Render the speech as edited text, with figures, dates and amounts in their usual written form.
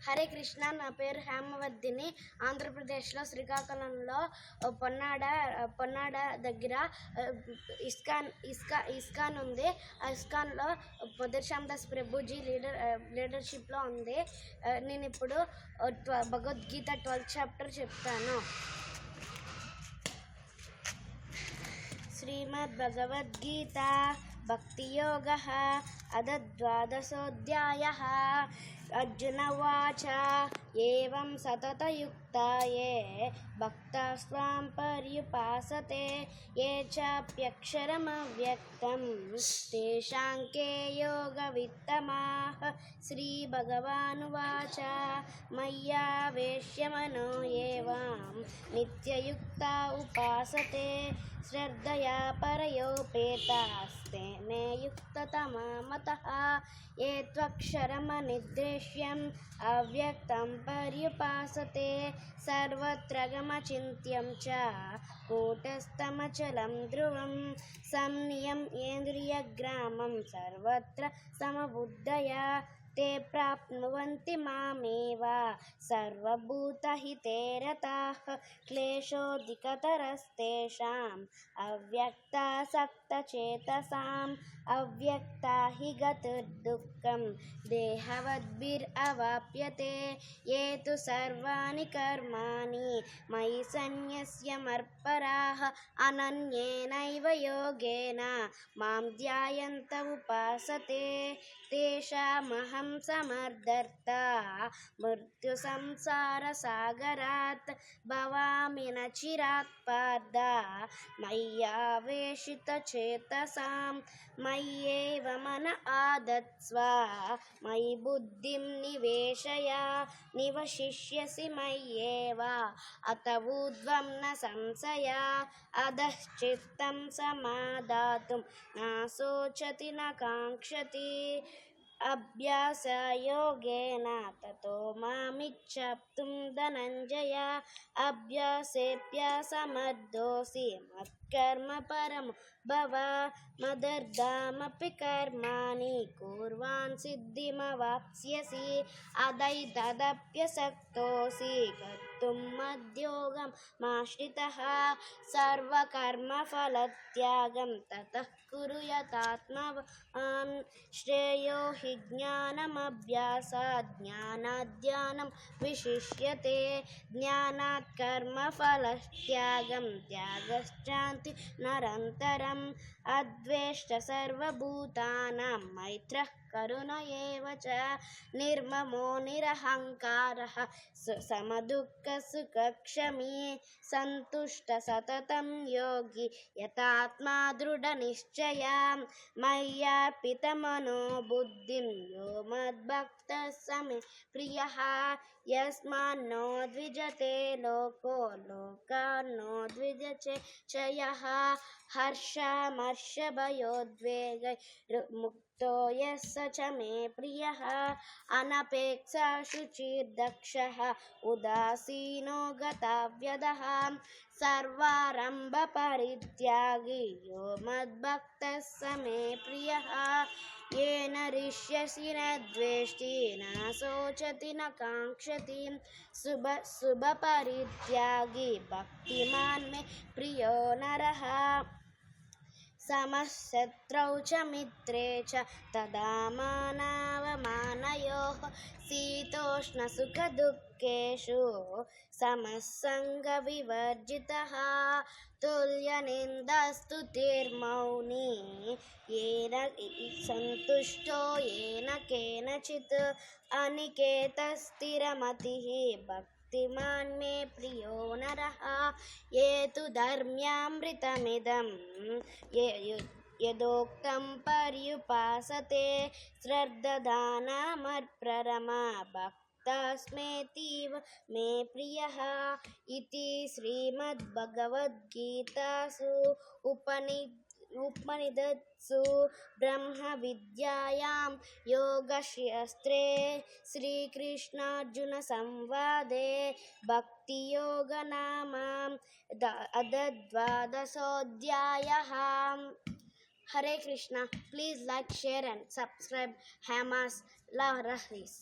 హరే కృష్ణ. నా పేరు హేమవర్ధిని. ఆంధ్రప్రదేశ్లో శ్రీకాకుళంలో పొన్నాడ దగ్గర ఇస్కాన్ ఉంది. ఆ ఇస్కాన్లో శ్యామ్ దాస్ ప్రభుజీ లీడర్షిప్లో ఉంది. నేను ఇప్పుడు భగవద్గీత 12th చాప్టర్ చెప్తాను. శ్రీమద్భగవద్గీత భక్తియోగః అథ 12ోऽధ్యాయः. అర్జున ఉవాచ ఏవం సతతయుక్తాయే భక్తాస్త్వాం పర్యుపాసతే ఏ చాప్యక్షరమవ్యక్తం తేషాం కే యోగవిత్తమాః. శ్రీభగవానువాచ మయ్యావేశ్య మనో ఏవాం నిత్యయుక్తా ఉపాసతే శ్రద్ధయా పరయోపేతాస్తే మే యుక్తతమా మతః. ఏ త్వక్షరమనిర్దేశ్యం అవ్యక్తం పర్యుపాసతే సర్వత్ర గమచింత్యం చ కూటస్థమచలం ధ్రువం సంనియమ్యేంద్రియగ్రామం సర్వత్ర సమబుద్ధయా ते प्राप्नुवन्ति मामेव सर्वभूतहिते रताः. क्लेशोऽधिकतरस्तेषाम् अव्यक्तासक्तचेतसाम् अव्यक्ता हि गतिर्दुःखं देहवद्भिरवाप्यते. ये तु सर्वाणि कर्माणि मयि सन्न्यस्य मत्पराः अनन्येनैव योगेन मां ध्यायन्त उपासते तेषामहं समर्थर्ता मृत्युसंसारसागरात् भवामि न चिरात् पार्थ मय्यावेशितचेतसां. मय्येव मन आदत्स्व मयि बुद्धिं निवेशय निवशिष्यसि मय्येव अत ऊर्ध्वं न संशय. अधश्चित्तं समादातुं न शोचति न काङ्क्षति अभ्यासयोगेन ततो मामिच्छाप्तुं धनञ्जय. अभ्यासेऽप्यसमर्थोऽसि मत्कर्म परमो भव मदर्थमपि कर्माणि कुर्वान् सिद्धिमवाप्स्यसि. अदैतदप्यसक्तोऽसि कर्तुं मद्योगमाश्रितः सर्वकर्मफलत्यागं ततः कुरु यथात्मवान्. श्रेयो हि ज्ञानमभ्यासात् ज्ञानात् ध्यानं विशिष्यते ज्ञानात् कर्मफलत्यागं त्यागश्चान्ति नरन्तरम्. अद्वेष्ट सर्वभूतानां मैत्रः करुण एव च निर्ममो निरहङ्कारः समदुःखसुखक्षमी सन्तुष्ट सततं योगी यतात्मा दृढनिश्चया. मय्यार्पितमनो बुद्धिं यो मद्भक्तः स मे प्रियः. यस्मान्नो द्विजते लोको लोकान्नो द्विजते च यः. हर्षामर्षभयोद्वेगैर्मुक्तो यः स च मे प्रियः. अनपेक्षा शुचिर्दक्षः उदासीनो गताव्यदः सर्वारम्भपरित्यागी यो मद्भक्तः स मे प्रियः. येन हृष्यसि न द्वेष्टि न शोचति न काङ्क्षति शुभपरित्यागी भक्तिमान् मे प्रियो नरः. समशत्रौ च मित्रे च तदा मानावमानयोः शीतोष्णसुखदुःखेषु समसङ्गविवर्जितः. तुल्यनिन्दास्तुतिर्मौनी येन सन्तुष्टो येन केनचित् अनिकेतस्थिरमतिः भक्तिमान् मे प्रियो नरः. ये तु धर्म्यामृतमिदं यदोक्तं पर्युपासते श्रद्धानामर्परमा भक्तास्मेतीव मे प्रियः. इति श्रीमद्भगवद्गीतासु उपनिषत्सु ब्रह्मविद्यायां योगशास्त्रे श्रीकृष्णार्जुनसंवादे भक्तियोगनाम 12ोऽध्यायः. Hare Krishna. Please like, share and subscribe Hema's Lahris.